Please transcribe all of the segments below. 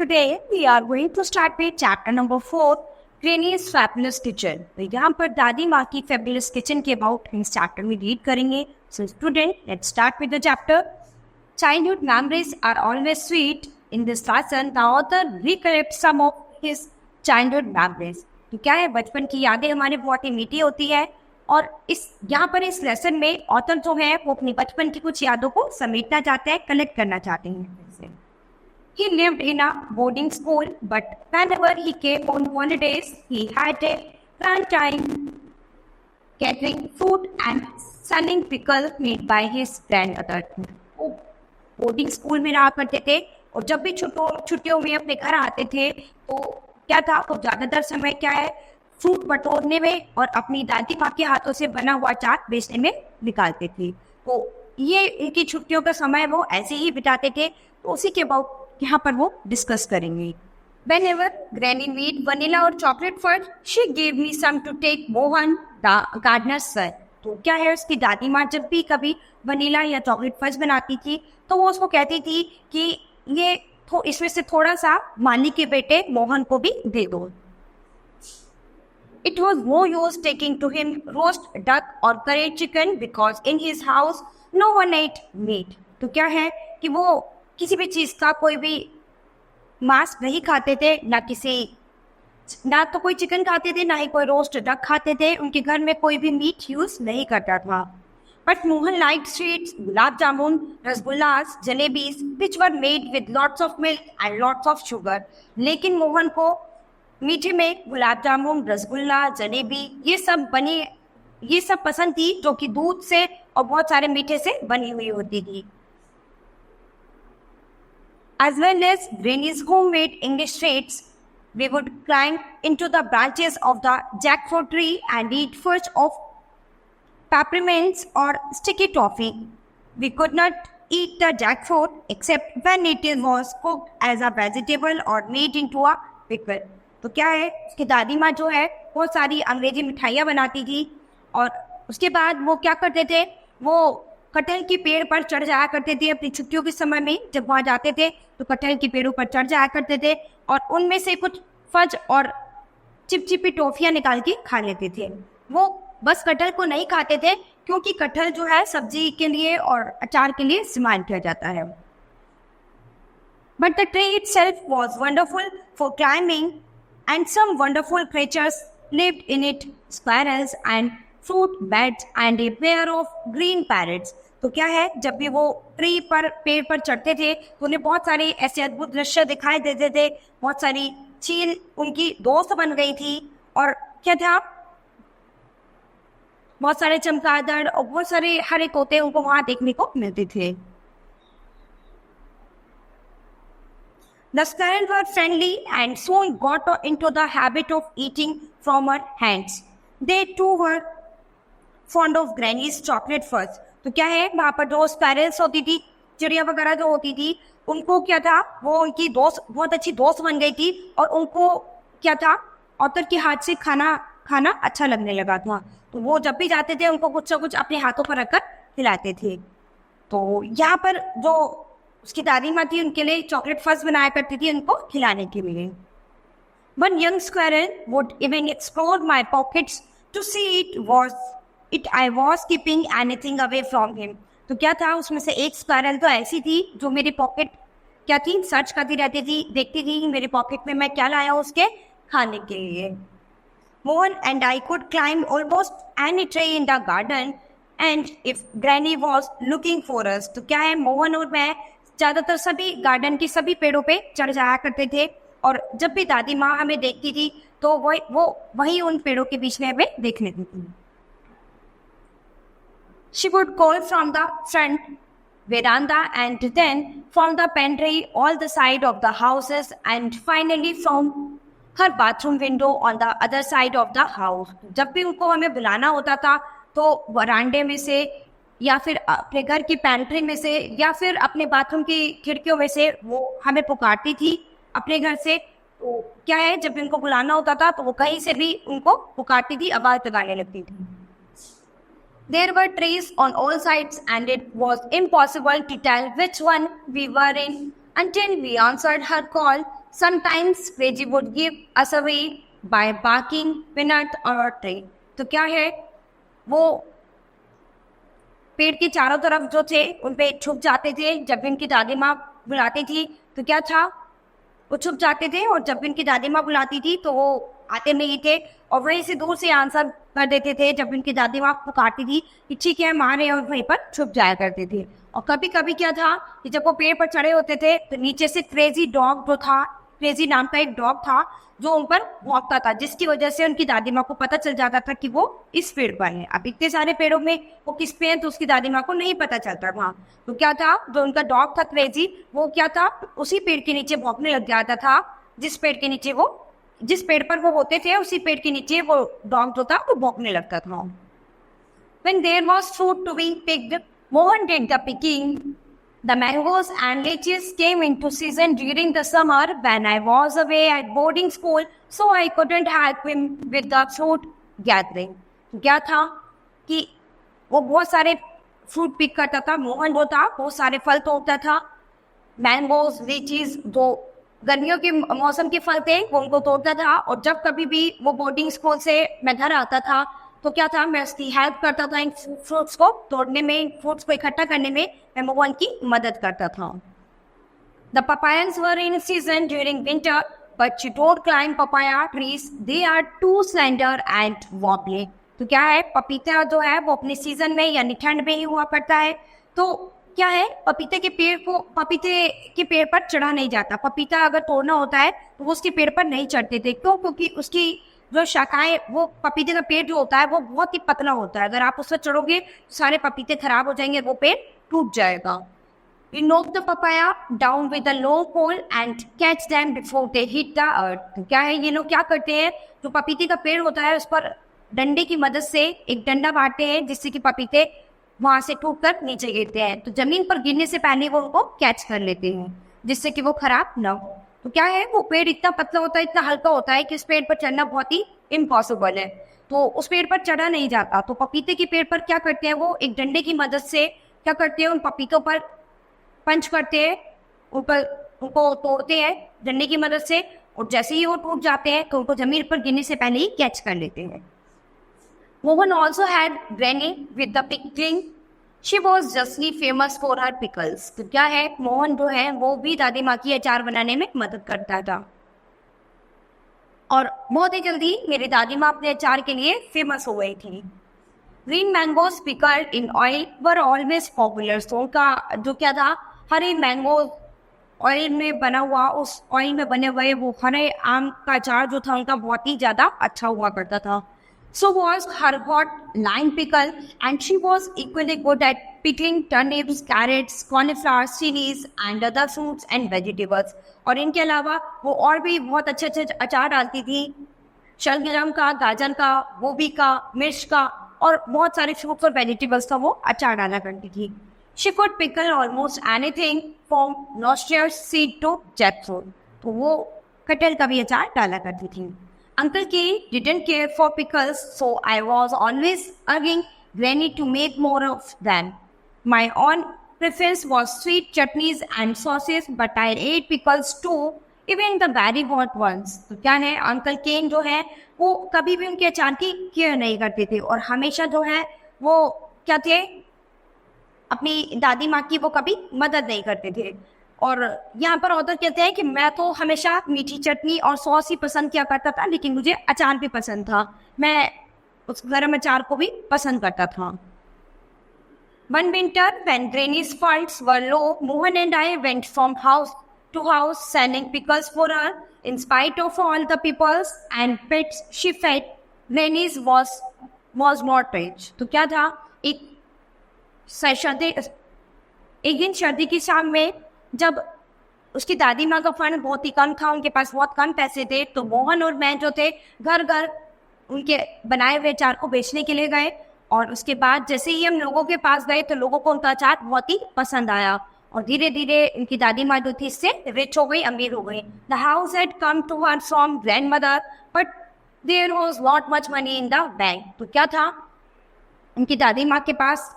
today we are going to start with chapter number 4, Granny's Fabulous Kitchen. तो यहाँ पर दादी माँ की fabulous kitchen के about इस chapter में read करेंगे. So student, let's start with the chapter. Childhood memories are always sweet. In this lesson, the author recollects some of his childhood memories. तो क्या है, बचपन की यादें हमारे बहुत ही मीठी होती है और इस यहाँ पर इस लेसन में ऑथर जो है वो अपनी बचपन की कुछ यादों को समेटना चाहते हैं, कलेक्ट करना चाहते हैं. He lived in a boarding school, but whenever he came on holidays, he had a grand time gathering fruit and selling pickle made by his grandmother. वो बोर्डिंग स्कूल में रहा करते थे और जब भी छुट्टियों में अपने घर आते थे तो क्या था, वो ज़्यादातर समय क्या है, फ्रूट बटोरने में और अपनी दादी माँ के हाथों से बना हुआ चाट बेचने में निकालते थे. तो ये इनकी छुट्टियों का समय वो ऐसे ही बिताते थे. तो उसी के अबाउट यहाँ पर वो डिस्कस करेंगे. Whenever Granny made vanilla or chocolate fudge, she gave me some to take Mohan, the gardener's son. तो क्या है, उसकी दादी माँ जब भी कभी वनीला या चॉकलेट फज बनाती थी तो वो उसको कहती थी कि ये इसमें से थोड़ा सा माली के बेटे मोहन को भी दे दो. It was no use taking to him roast duck or curried chicken because in his house no one ate meat. तो क्या है कि वो किसी भी चीज़ का कोई भी मांस नहीं खाते थे, ना तो कोई चिकन खाते थे, ना ही कोई रोस्ट डक खाते थे. उनके घर में कोई भी मीट यूज नहीं करता था. But Mohan like sweets, gulab jamun, rasgullas, jalebis which were made with lots of milk and lots of sugar. लेकिन मोहन को मीठे में गुलाब जामुन, रसगुल्ला, जलेबी ये सब पसंद थी जो कि दूध से और बहुत सारे मीठे से बनी हुई होती थी. As well as Granny's homemade English treats, we would climb into the branches of the jackfruit tree and eat fudge of peppermints or sticky toffee. We could not eat the jackfruit except when it was cooked as a vegetable or made into a pickle. तो क्या है, उसकी दादी माँ जो है बहुत सारी अंग्रेजी मिठाइयाँ बनाती थी और उसके बाद वो क्या करते थे, वो कटहल के पेड़ पर चढ़ जाया करते थे. अपनी छुट्टियों के समय में जब वहाँ जाते थे तो कटहल के पेड़ों पर चढ़ जाया करते थे और उनमें से कुछ फज और चिपचिपी टॉफियाँ निकाल के खा लेते थे. वो बस कटहल को नहीं खाते थे क्योंकि कटहल जो है सब्जी के लिए और अचार के लिए इस्तेमाल किया जाता है. But the tree itself was wonderful for climbing and some wonderful creatures lived in it, squirrels and fruit bats and a pair of green parrots. तो क्या है, जब भी वो पेड़ पर चढ़ते थे तो उन्हें बहुत सारे ऐसे अद्भुत दृश्य दिखाई देते थे. बहुत सारी चील उनकी दोस्त बन गई थी और क्या था, बहुत सारे चमगादड़ और बहुत सारे हरे तोते उनको वहां देखने को मिलते थे. The squirrels were friendly and soon got into the habit of eating from her hands. They too were fond of Granny's chocolate fudge. तो क्या है, वहाँ पर जो स्पैरल्स होती थी, चिड़िया वगैरह जो होती थी, उनको क्या था, वो उनकी दोस्त, बहुत अच्छी दोस्त बन गई थी और उनको क्या था, ऑथर के हाथ से खाना अच्छा लगने लगा था. तो वो जब भी जाते थे उनको कुछ ना कुछ अपने हाथों पर रखकर खिलाते थे. तो यहाँ पर जो उसकी दादी माँ थी उनके लिए चॉकलेट फज बनाया करती थी उनको खिलाने के लिए. One young squirrel would even explore my pockets to see I was keeping anything away from him. तो क्या था, उसमें से एक स्क्वायरल तो ऐसी थी जो मेरी पॉकेट क्या थी, सर्च करती रहती थी, देखती थी कि मेरे पॉकेट में मैं क्या लाया उसके खाने के लिए. Mohan and I could climb almost any tree in the garden and if granny was looking for us. तो क्या है, मोहन और मैं ज़्यादातर सभी गार्डन के सभी पेड़ों पे चढ़ जाया करते थे और जब भी दादी माँ हमें देखती थी तो वो वही उन पेड़ों के बीच में हमें देख लेती थी. She would call from the front veranda and then from the pantry, all the side of the houses and finally from her bathroom window on the other side of the house. जब भी उनको हमें बुलाना होता था तो वरांडे में से या फिर अपने घर की पैंट्री में से या फिर अपने बाथरूम की खिड़कियों में से वो हमें पुकारती थी अपने घर से. तो क्या है, जब भी उनको बुलाना होता था तो वो कहीं से भी उनको पुकारती थी, आवाज़ लगाने लगती थी. There were trees on all sides and it was impossible to tell which one we were in until we answered her call sometimes crazy would give us away by barking peanut और tree. तो क्या है, वो पेड़ के चारों तरफ जो थे उन पे छुप जाते थे। जब भी उनकी दादी माँ बुलाती थी तो क्या था, वो छुप जाते थे, और जब भी उनकी दादी माँ बुलाती थी तो वो आते नहीं थे, और वहीं से दूर से आंसर कर देते थे। जब उनकी दादी माँ पुकारती थी कि ठीक है माँ रहे, और वहीं पर छुप जाया करते थे। और कभी कभी क्या था कि जब वो पेड़ पर चढ़े होते थे तो नीचे से क्रेजी डॉग जो था, क्रेजी नाम का एक डॉग था जो उन पर भौंकता था, जिसकी वजह से उनकी दादी माँ को पता चल जाता था कि वो इस पेड़ पर है। अब इतने सारे पेड़ों में वो किस पे है तो उसकी दादी माँ को नहीं पता चलता था। तो क्या था, जो उनका डॉग था क्रेजी, वो क्या था, उसी पेड़ के नीचे भौंकने लग जाता था, जिस पेड़ के नीचे वो, जिस पेड़ पर वो होते थे उसी पेड़ के नीचे वो डॉग जो था वो भौंकने लगता था। When there was fruit to be picked, Mohan did the picking. The mangoes and lychees came into season during the summer when I was away at boarding school, so I couldn't help him with the fruit gathering. क्या था कि वो बहुत सारे fruit pick करता था, मोहन जो था बहुत सारे फल तोड़ता था। मैंगोज, लीचीज जो गर्मियों के मौसम के फल थे वो उनको तोड़ता था, और जब कभी भी वो बोर्डिंग स्कूल से मैं घर आता था तो क्या था, मैं उसकी हेल्प करता था इन फ्रूट्स को तोड़ने में, फ्रूट्स को इकट्ठा करने में मैं मोहन की मदद करता था। The papayas were in season during winter, but you don't climb papaya trees. They are too slender and wobbly. तो क्या है, पपीता जो है वो अपने सीजन में यानी ठंड में ही हुआ करता है। तो क्या है, पपीते के पेड़ पर चढ़ा नहीं जाता। पपीता अगर तोड़ना होता है तो वो उसके पेड़ पर नहीं चढ़ते थे। क्यों? क्योंकि उसकी जो शाखाएं, वो पपीते का पेड़ जो होता है वो बहुत ही पतला होता है। अगर आप उस पर चढ़ोगे सारे पपीते खराब हो जाएंगे, वो पेड़ टूट जाएगा। We knock the papaya down with a long pole and catch them before they hit the earth. तो क्या है, ये लोग क्या करते हैं, जो पपीते का पेड़ होता है उस पर डंडे की मदद से एक डंडा बांटते हैं जिससे कि पपीते वहां से टूटकर नीचे गिरते हैं। तो जमीन पर गिरने से पहले वो उनको कैच कर लेते हैं जिससे कि वो खराब ना हो। तो क्या है, वो पेड़ इतना पतला होता है, इतना हल्का होता है कि उस पेड़ पर चढ़ना बहुत ही इम्पॉसिबल है। तो उस पेड़ पर चढ़ा नहीं जाता। तो पपीते के पेड़ पर क्या करते हैं, वो एक डंडे की मदद से क्या करते हैं, उन पपीतों पर पंच करते हैं, ऊपर उनको तोड़ते हैं डंडे की मदद से, और जैसे ही वो टूट जाते हैं तो उनको जमीन पर गिरने से पहले ही कैच कर लेते हैं। Mohan also had granny with the pickling. She was justly famous for her pickles. तो क्या है, मोहन जो है वो भी दादी माँ की अचार बनाने में मदद करता था, और बहुत ही जल्दी मेरी दादी माँ अपने अचार के लिए फेमस हो गई थी। Green mangoes pickled in oil were always popular. तो उनका जो क्या था, हरे मैंगो ऑयल में बना हुआ, उस ऑयल में बने हुए वो हरे आम का अचार जो था उनका बहुत ही ज़्यादा अच्छा हुआ करता था। So was her hot lime pickle, and she was equally good at picking turnips, carrots, cauliflowers, chilies, and other fruits and vegetables. और इनके अलावा वो और भी बहुत अच्छे अच्छे अचार डालती थी, शलगम का, गाजर का, गोभी का, मिर्च का, और बहुत सारे फ्रूट्स और वेजिटेबल्स का वो अचार डाला करती थी। She could pickle almost anything from nostril seed to jackfruit. तो वो कटहल का भी अचार डाला करती थी। Uncle K didn't care for pickles, so I was always urging Granny to make more of them. My own preference was sweet chutneys and sauces, but I ate pickles too, even the very hot ones. तो क्या है, uncle केन जो है वो कभी भी उनके अचार की केयर नहीं करते थे, और हमेशा जो है वो क्या थे, अपनी दादी माँ की वो कभी मदद नहीं करते थे। और यहाँ पर ऑथर कहते हैं कि मैं तो हमेशा मीठी चटनी और सॉस ही पसंद किया करता था, लेकिन मुझे अचार भी पसंद था, मैं उस गरम अचार को भी पसंद करता था। One winter, when Granny's funds were low, Mohan and I went from house to house selling pickles for her. In spite of all the pickles and pets she fed, Granny's was not rich. तो क्या था, एक दिन सर्दी की शाम में जब उसकी दादी माँ का फंड बहुत ही कम था, उनके पास बहुत कम पैसे थे, तो मोहन और मैं जो थे घर घर उनके बनाए हुए अचार को बेचने के लिए गए। और उसके बाद जैसे ही हम लोगों के पास गए तो लोगों को उनका अचार बहुत ही पसंद आया, और धीरे धीरे उनकी दादी माँ जो थी इससे रिच हो गई, अमीर हो गई। The house had come to her from grandmother, but there was not much money in the bank. तो क्या था, उनकी दादी माँ के पास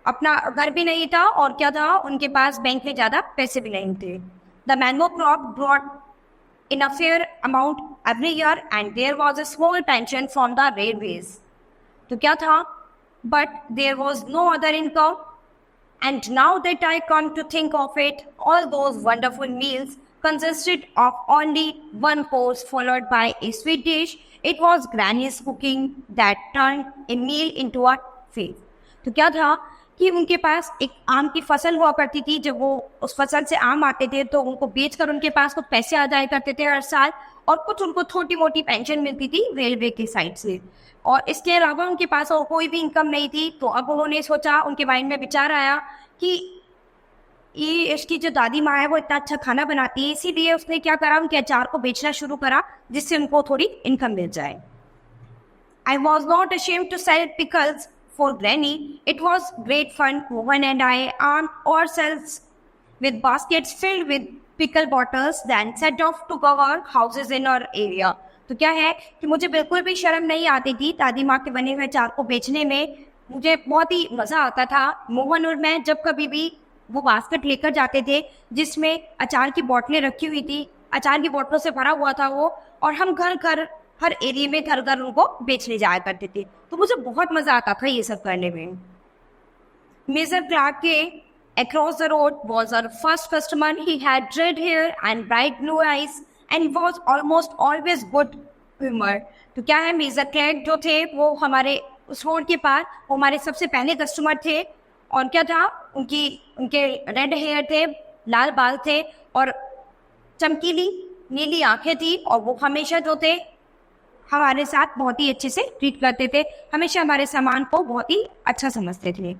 अपना घर भी नहीं था, और क्या था, उनके पास बैंक में ज़्यादा पैसे भी नहीं थे। The The mango crop brought in a fair amount every year and there was a small pension from the railways. तो क्या था? But there was no other income. And now that I come to think of it, all those wonderful meals consisted of only one course followed by a sweet dish. It was Granny's cooking that turned a meal into a feast. तो क्या था कि उनके पास एक आम की फसल हुआ करती थी। जब वो उस फसल से आम आते थे तो उनको बेचकर उनके पास कुछ पैसे आ जाया करते थे हर साल, और कुछ उनको छोटी मोटी पेंशन मिलती थी रेलवे की साइड से, और इसके अलावा उनके पास और कोई भी इनकम नहीं थी। तो अब उन्होंने सोचा, उनके माइंड में विचार आया कि ये इसकी जो दादी माँ है वो इतना अच्छा खाना बनाती है, इसीलिए उसने क्या करा, उनके अचार को बेचना शुरू करा जिससे उनको थोड़ी इनकम मिल जाए। I was not ashamed to sell pickles for Granny. It was great fun. Mohan and I armed ourselves with baskets filled with pickle bottles, then set off to cover houses in our area. तो क्या है कि मुझे बिल्कुल भी शर्म नहीं आती थी दादी माँ के बने हुए अचार को बेचने में। मुझे बहुत ही मज़ा आता था। मोहन और मैं जब कभी भी वो बास्केट लेकर जाते थे जिसमें अचार की बोतलें रखी हुई थी, अचार की बोतलों से भरा हुआ था वो, और हम घर घर हर एरिया में घर घर उनको बेचने जाया करते थे। तो मुझे बहुत मज़ा आता था ये सब करने में। मिस्टर क्लार्क के across the road was our first customer. He had red hair and bright blue eyes and was almost always good humor. तो क्या है, मिस्टर क्लार्क जो थे वो हमारे उस रोड के पार वो हमारे सबसे पहले कस्टमर थे। और क्या था, उनके रेड हेयर थे, लाल बाल थे और चमकीली नीली आंखें थी, और वो हमेशा जो थे हमारे साथ बहुत ही अच्छे से ट्रीट करते थे, हमेशा हमारे सामान को बहुत ही अच्छा समझते थे।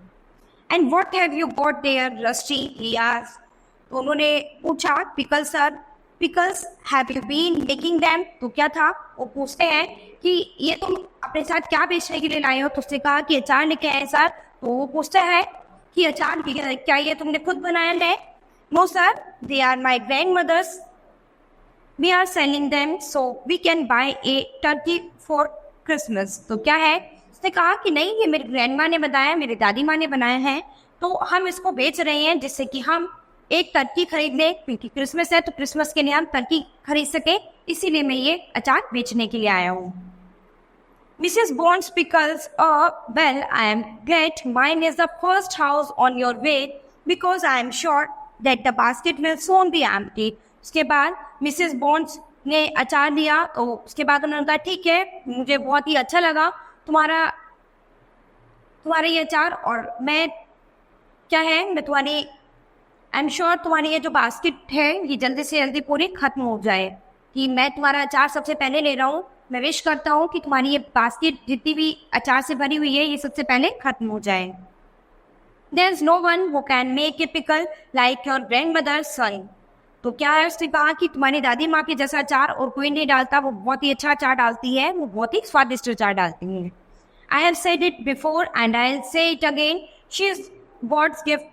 And what have you got there Rusty, he asked. तो उन्होंने पूछा, pickle sir, pickles have you been making them. तो क्या था, वो पूछते हैं कि ये तुम अपने साथ क्या बेचने के लिए लाए हो। तो उसने कहा कि अचार लेके आए सर। तो वो पूछते हैं कि अचार क्या ये तुमने खुद बनाया है। No sir, they are my grandmother's, we are selling them so we can buy a turkey for Christmas. तो क्या है, उसने कहा कि नहीं, ये मेरी ग्रैंडमा ने बनाया, मेरी दादी माँ ने बनाया है, तो हम इसको बेच रहे हैं जिससे कि हम एक टर्की खरीद लें, क्योंकि क्रिसमस है तो क्रिसमस के लिए हम टर्की खरीद सके, इसीलिए मैं ये अचार बेचने के लिए आया हूँ। Mrs. Bond's pickles, well, I am glad mine is the first house on your way because I am sure that the basket will soon be empty. उसके बाद मिसेस बॉन्ड्स ने अचार दिया, तो उसके बाद उन्होंने कहा ठीक है, मुझे बहुत ही अच्छा लगा तुम्हारा ये अचार, और मैं क्या है, मैं तुम्हारी आई एम श्योर तुम्हारी ये जो बास्केट है ये जल्दी से जल्दी पूरी खत्म हो जाए, कि मैं तुम्हारा अचार सबसे पहले ले रहा हूँ। मैं विश करता हूँ कि तुम्हारी ये बास्केट जितनी भी अचार से भरी हुई है ये सबसे पहले खत्म हो जाए। There is no one who can make a pickle like your grandmother's son. तो क्या है, उसने कहा कि तुम्हारी दादी माँ के जैसा अचार और कोई नहीं डालता, वो बहुत ही अच्छा अचार डालती है, वो बहुत ही स्वादिष्ट अचार डालती है। I have said it before and I will say it again, she is God's gift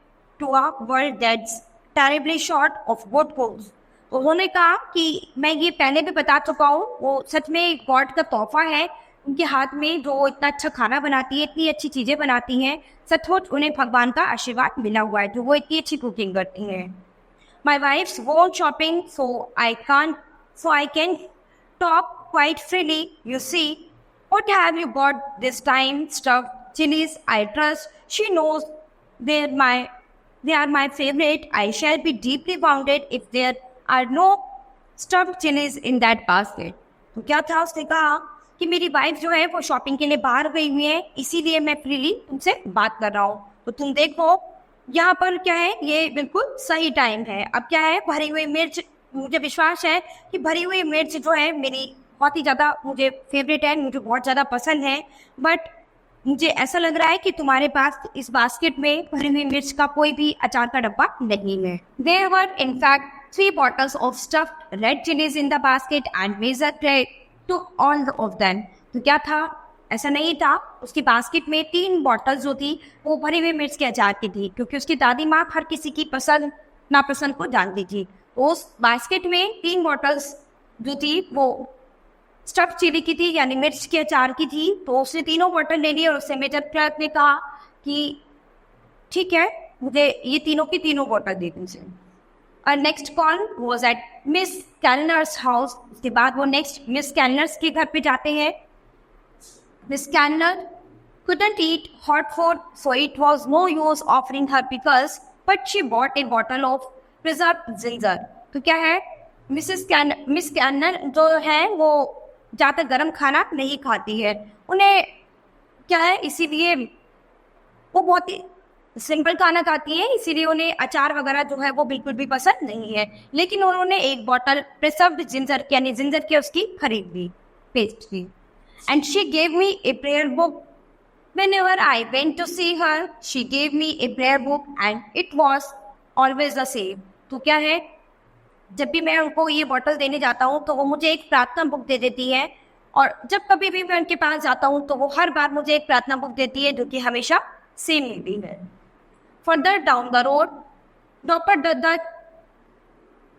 to a world that's terribly short of good cooks. तो उन्होंने कहा कि मैं ये पहले भी बता चुका हूँ, वो सच में गॉड का तोहफा है उनके हाथ में, जो इतना अच्छा खाना बनाती है, इतनी अच्छी चीज़ें बनाती हैं, सचमुच उन्हें भगवान का आशीर्वाद मिला हुआ है जो वो इतनी अच्छी कुकिंग करती हैं। My wife's gone shopping, so I can talk quite freely. You see, what have you got this time? Stuffed chilies, I trust. She knows they are my favorite. I shall be deeply wounded if there are no stuffed chilies in that basket. तो क्या था, उसने कहा कि मेरी wife जो है वो शॉपिंग के लिए बाहर गई हुई है, इसीलिए मैं फ्रीली तुमसे बात कर रहा हूँ। तो तुम देखो यहाँ पर क्या है, ये बिल्कुल सही टाइम है। अब क्या है, भरी हुई मिर्च, मुझे विश्वास है कि भरी हुई मिर्च जो है मेरी बहुत ही ज़्यादा मुझे फेवरेट है, मुझे बहुत ज़्यादा पसंद है, बट मुझे ऐसा लग रहा है कि तुम्हारे पास इस बास्केट में भरी हुई मिर्च का कोई भी अचार का डब्बा नहीं है। There were in fact 3 bottles of stuffed red chilies in the basket and Mr. Craig took all of them. तो क्या था, ऐसा नहीं था, उसकी बास्केट में 3 बॉटल्स जो थी वो भरी हुई मिर्च के अचार की थी, क्योंकि उसकी दादी माँ हर किसी की पसंद नापसंद को जानती थी। उस बास्केट में 3 बॉटल्स जो थी वो स्टफ चिली की थी, यानी मिर्च के अचार की थी। तो उसने तीनों बॉटल ले ली और उससे मेजर क्लर्क ने कहा कि ठीक है, मुझे ये तीनों की तीनों बॉटल दे दीजिए। Next call was at Miss Kellner's house. उसके बाद वो नेक्स्ट मिस कैलनर्स के घर पे जाते हैं। Miss Kellner couldn't eat hot food, so it was no use offering her pickles, but she bought a bottle of preserved ginger. तो क्या है, मिस कैलनर जो है वो ज़्यादा गर्म खाना नहीं खाती है, उन्हें क्या है, इसीलिए वो बहुत ही सिंपल खाना खाती है, इसीलिए उन्हें अचार वगैरह जो है वो बिल्कुल भी पसंद नहीं है। लेकिन उन्होंने एक बॉटल प्रिजर्व्ड जिंजर यानी जिंजर की उसकी खरीद ली, पेस्ट की। And she gave me a prayer book. Whenever I went to see her, she gave me a prayer book and it was always the same. तो क्या है, जब भी मैं उनको ये बॉटल देने जाता हूँ तो वो मुझे एक प्रार्थना बुक दे देती है, और जब कभी भी मैं उनके पास जाता हूँ तो वो हर बार मुझे एक प्रार्थना बुक देती है जो कि हमेशा सेम मिलती है। Further down the road, Dr. Datta,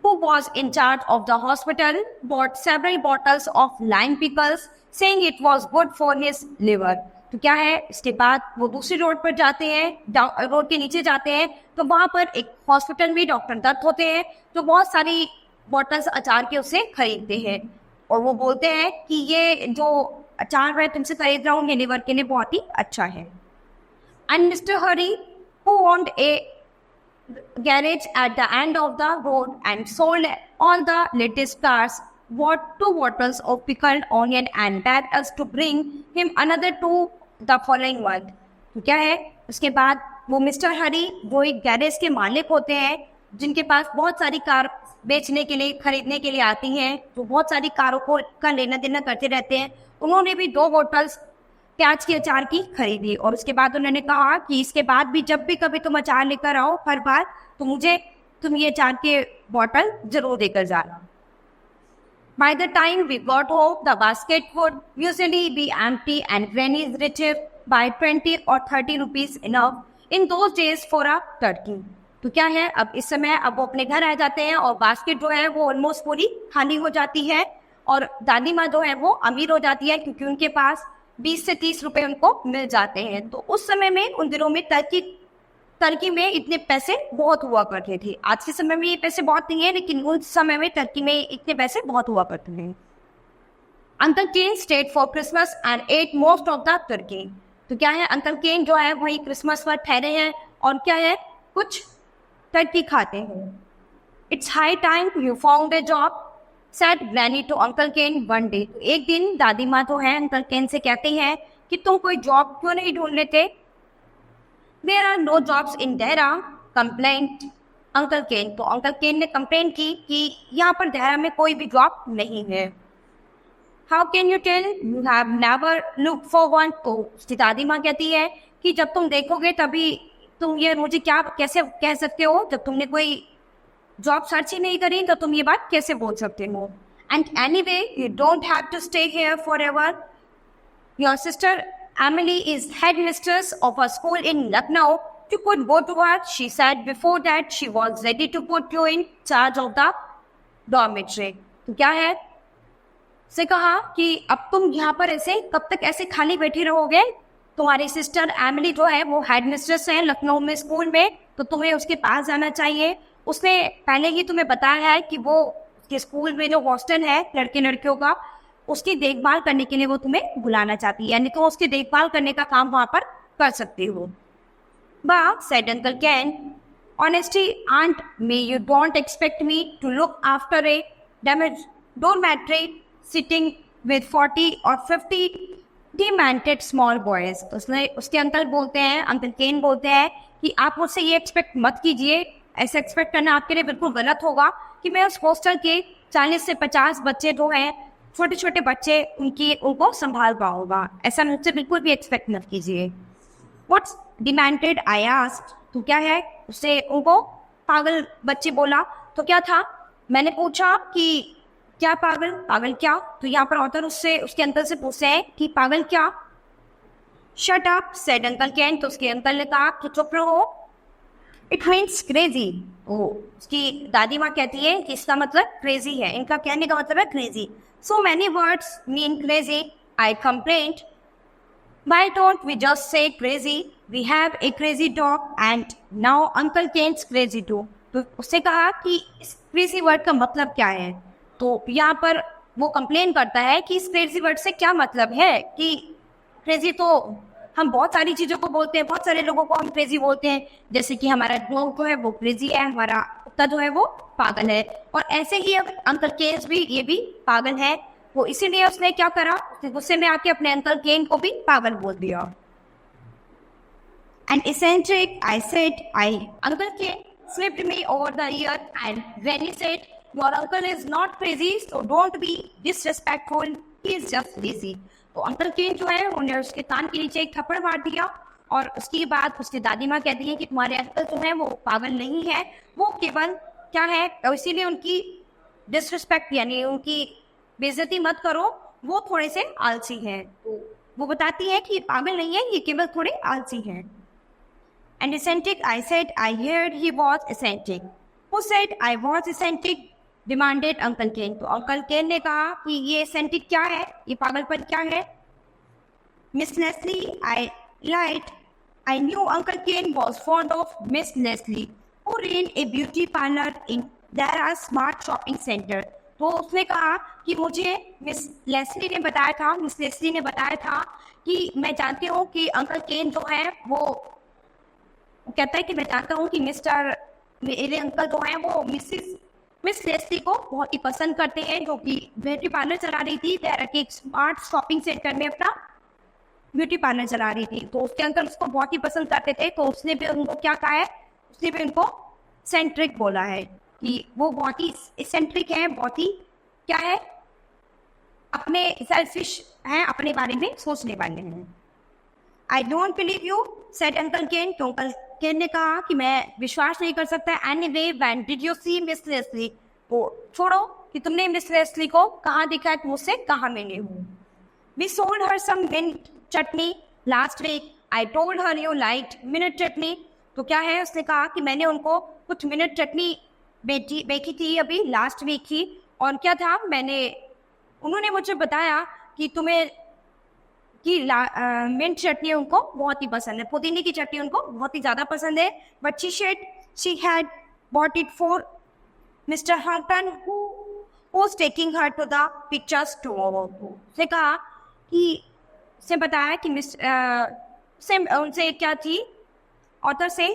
who was in charge of the hospital, bought several bottles of lime pickles, saying it was good for his liver. तो क्या है, इसके बाद वो दूसरी रोड पर जाते हैं, रोड के नीचे जाते हैं, तो वहाँ पर एक हॉस्पिटल में डॉक्टर दत्त होते हैं जो बहुत सारी बॉटल्स अचार के उससे खरीदते हैं, और वो बोलते हैं कि ये जो अचार मैं तुमसे खरीद रहा हूँ ये लिवर के लिए बहुत ही अच्छा है। And mister Hari, who owned a garage at the end of the road and sold all the latest cars, bought 2 bottles of pickled onion and begged us to bring him another 2 the following month. तो क्या है, उसके बाद वो mister हरी वो एक garage के मालिक होते हैं जिनके पास बहुत सारी कार बेचने के लिए, खरीदने के लिए आती हैं, जो बहुत सारी कारों को का लेना देना करते रहते हैं। उन्होंने भी 2 बोतल्स प्याज के अचार की खरीदी, और उसके बाद उन्होंने कहा कि इसके बाद भी जब भी कभी तुम अचार लेकर आओ हर बार तो मुझे तुम ये अचार के बॉटल जरूर देकर जाना। By the time we got home, the basket would usually be empty and Granny's retrieved by 20 or 30 rupees enough in those days for a turkey. तो क्या है, अब इस समय अब वो अपने घर आ जाते हैं और बास्केट जो है वो ऑलमोस्ट पूरी खाली हो जाती है, और दादी माँ जो है वो अमीर हो जाती है क्योंकि उनके पास 20 से 30 रुपए उनको मिल जाते हैं। तो उस समय में, उन दिनों में टर्की में इतने पैसे बहुत हुआ करते थे। आज के समय में ये पैसे बहुत नहीं है, लेकिन उस समय में टर्की में इतने पैसे बहुत हुआ करते हैं। Uncle Ken stayed for Christmas and ate most of the turkey. तो क्या है, अंकल केन जो है वही क्रिसमस पर ठहरे हैं और क्या है, कुछ टर्की खाते हैं। It's high time you found a job, said granny to uncle Ken one day. तो एक दिन दादी माँ तो है अंकल केन से कहती हैं कि तुम कोई जॉब क्यों नहीं ढूंढ लेते। There are no jobs in Dehra, complained Uncle Ken. तो अंकल केन ने कंप्लेन की कि यहाँ पर देहरा में कोई भी जॉब नहीं है। How can you tell? You have never looked for one. तो उसकी दादी माँ कहती है कि जब तुम देखोगे तभी तुम ये मुझे क्या कैसे कह सकते हो, जब तुमने कोई जॉब सर्च ही नहीं करी तो तुम ये बात कैसे बोल सकते हो। And anyway, you don't have to stay here forever. Your sister Emily is headmistress of a school in Lucknow. You could go to her. She said before that she was ready to put you in charge of the dormitory. तो क्या है, से कहा कि अब तुम यहाँ पर ऐसे कब तक ऐसे खाली बैठे रहोगे। तुम्हारी सिस्टर एमिली जो है वो हेडमिस्ट्रेस है लखनऊ में स्कूल में, तो तुम्हें उसके पास जाना चाहिए। उसने पहले ही तुम्हें बताया है कि वो उसके स्कूल में जो हॉस्टल है लड़के लड़कियों का, उसकी देखभाल करने के लिए वो तुम्हें बुलाना चाहती है, यानी तो उसकी देखभाल करने का काम वहाँ पर कर सकती हो। But said Uncle Ken, honestly, Aunt May, you don't expect me to look after a dormitory sitting with 40 or 50 demented small boys. उसने उसके अंकल बोलते हैं, अंकल केन बोलते हैं कि आप मुझसे ये एक्सपेक्ट मत कीजिए, ऐसे एक्सपेक्ट करना आपके लिए बिल्कुल गलत होगा कि मैं उस हॉस्टल के 40 से 50 बच्चे जो हैं, छोटे छोटे बच्चे, उनको संभाल पाऊंगा। ऐसा मुझसे बिल्कुल भी एक्सपेक्ट मत कीजिए। What's demented I asked. तो क्या है, उससे उनको पागल बच्चे बोला। तो क्या था, मैंने पूछा कि क्या पागल, पागल क्या। तो यहाँ पर ऑथर उससे उसके अंकल से पूछते हैं कि पागल क्या। Shut up said uncle can. तो उसके अंकल ने कहा कि चुप रहो। It means crazy. उसकी दादी माँ कहती है कि इसका मतलब क्रेजी है, इनका कहने का मतलब है crazy. So many words mean crazy, I complained. Why don't we just say crazy? We have a crazy dog and now Uncle Ken's crazy too. तो उससे कहा कि इस क्रेजी वर्ड का मतलब क्या है। तो यहाँ पर वो कंप्लेन करता है कि इस क्रेजी वर्ड से क्या मतलब है, कि क्रेजी तो हम बहुत सारी चीज़ों को बोलते हैं, बहुत सारे लोगों को हम क्रेजी बोलते हैं, जैसे कि हमारा डॉग जो है वो क्रेजी है, हमारा कुत्ता जो है वो पागल है, और ऐसे ही अब अंकल केन भी, ये भी पागल है। वो इसीलिए उसने क्या करा, उसने गुस्से में आके अपने अंकल केन को भी पागल बोल दिया। And eccentric, I said, Uncle Ken slipped me over the ear, and when he said, your uncle is not crazy, so don't be disrespectful, he is just lazy. तो अंकल केन जो है उन्हें उसके कान के नीचे एक थप्पड़ मार दिया, और उसके बाद उसकी दादी माँ कहती है कि तुम्हारे अंकल जो है वो पागल नहीं है, वो केवल क्या है, और इसीलिए उनकी डिसरिस्पेक्ट यानी उनकी बेइज्जती मत करो, वो थोड़े से आलसी हैं। तो वो बताती है कि ये पागल नहीं है, ये केवल थोड़े आलसी हैं। And eccentric, I said, I heard he was eccentric. Who said I was eccentric? Demanded Uncle Ken. तो Uncle Ken ने कहा कि ये eccentric क्या है, ये पागलपन क्या है? Miss Leslie, I lied. I knew Uncle Ken was fond of Miss Leslie, who ran a beauty parlor in Dara Smart Shopping Center. तो उसने कहा कि मुझे मिस लेस्ली ने बताया था कि मैं जानती हूँ कि अंकल केन जो है वो कहता है कि मैं जानता हूँ कि मेरे अंकल जो हैं वो मिस लेस्ली को बहुत ही पसंद करते हैं, जो कि ब्यूटी पार्लर चला रही थी, एक स्मार्ट शॉपिंग सेंटर में अपना ब्यूटी पार्लर चला रही थी। तो उसके अंकल उसको बहुत ही पसंद करते थे, तो उसने भी उनको क्या कहा है, उसने भी उनको सेंट्रिक बोला है कि वो बहुत ही सेंट्रिक है, बहुत ही क्या है, अपने सेल्फिश हैं, अपने बारे में सोचने वाले हैं। I don't believe you said uncle Ken. तो अंकल केन ने कहा कि मैं विश्वास नहीं कर सकता। Anyway, when did you see Miss Leslie? तो छोड़ो कि तुमने मिस लेस्ली को कहाँ देखा है, तुम उससे कहाँ मिले हो। We sold her some mint chutney last week. I told her you liked mint chutney. तो क्या है, उसने कहा कि मैंने उनको कुछ मिनट चटनी बेची थी अभी लास्ट वीक ही, और क्या था, उन्होंने मुझे बताया कि तुम्हें कि मिंट चटनी उनको बहुत ही पसंद है, पुदीने की चटनी उनको बहुत ही ज़्यादा पसंद है। But she had bought it for Mr Horton who was taking her to the pictures tomorrow. उसने कहा कि उसने बताया कि उनसे क्या थी, ऑथर से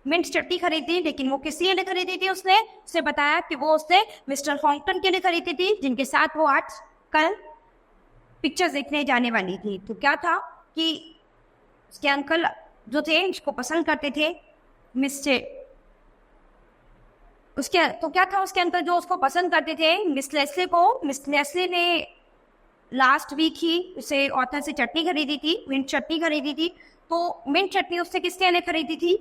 मिंट चटनी खरीदी, लेकिन वो किस लिए खरीदी थी, उसने बताया कि वो उसने मिस्टर हॉटन के लिए खरीदी थी, जिनके साथ वो आज कल पिक्चर्स देखने जाने वाली थी। तो क्या था कि उसके अंकल जो थे उसको पसंद करते थे उसके अंकल जो उसको पसंद करते थे मिस लेस्ली को। मिस लेस्ली ने लास्ट वीक ही उसे ऑथर से चटनी खरीदी थी, मिंट चटनी खरीदी थी। तो मिंट चटनी उससे किसके लिए खरीदी थी,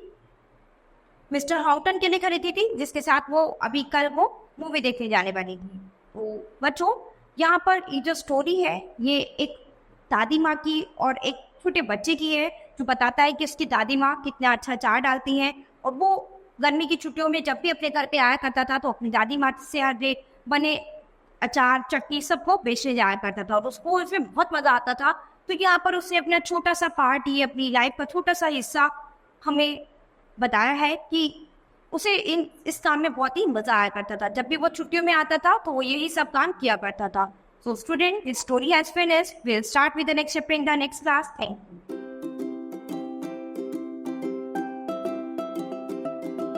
मिस्टर हॉटन के लिए खरीदी थी, जिसके साथ वो अभी कल वो मूवी देखने जाने वाली थी। तो बच्चों, यहाँ पर ये जो स्टोरी है ये एक दादी माँ की और एक छोटे बच्चे की है, जो बताता है कि उसकी दादी माँ कितना अच्छा अचार डालती हैं, और वो गर्मी की छुट्टियों में जब भी अपने घर पे आया करता था तो अपनी दादी माँ से हर बने अचार चटनी सबको बेचने जाया करता था, और उसको इसमें बहुत मज़ा आता था। तो यहाँ पर उसने अपना छोटा सा पार्ट, ये अपनी लाइफ का छोटा सा हिस्सा हमें बताया है कि उसे इस काम में बहुत ही मजा आया करता था। जब भी वो छुट्टियों में आता था तो वो यही सब काम किया करता था। So student, this story has finished. Will start with the next chapter in the next class. Thank you.